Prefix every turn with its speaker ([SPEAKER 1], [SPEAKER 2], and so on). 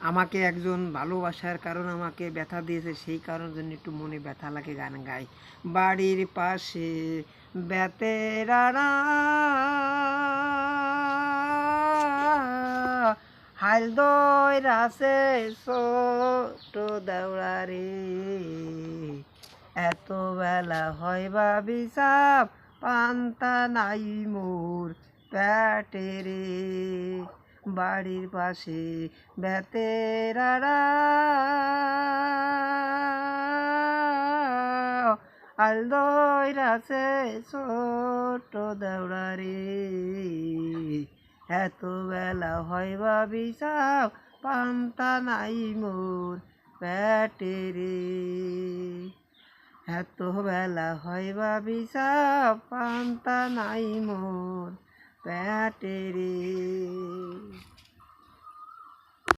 [SPEAKER 1] আমাকে একজন ভালোবাসার কারণ আমাকে ব্যথা দিয়েছে, সেই কারণের জন্য একটু মনে ব্যথা লাগে, গান গাই। বাড়ির পাশে বেতেরারা হাল দইরাছে ছোট দেওড়া রে, এত বেলা হয় ভাবি সাপ পান্তা নাই মোর পেটে রে। বাড়ির পাশে বেতেরারা হাল দইরাছে ছোট দেওড়া রে, এত বেলা হয় ভাবি সাপ পান্তা নাই মোর পেটে রে, এত বেলা হয় ভাবি সাপ পান্তা নাই মোর পেটে রে।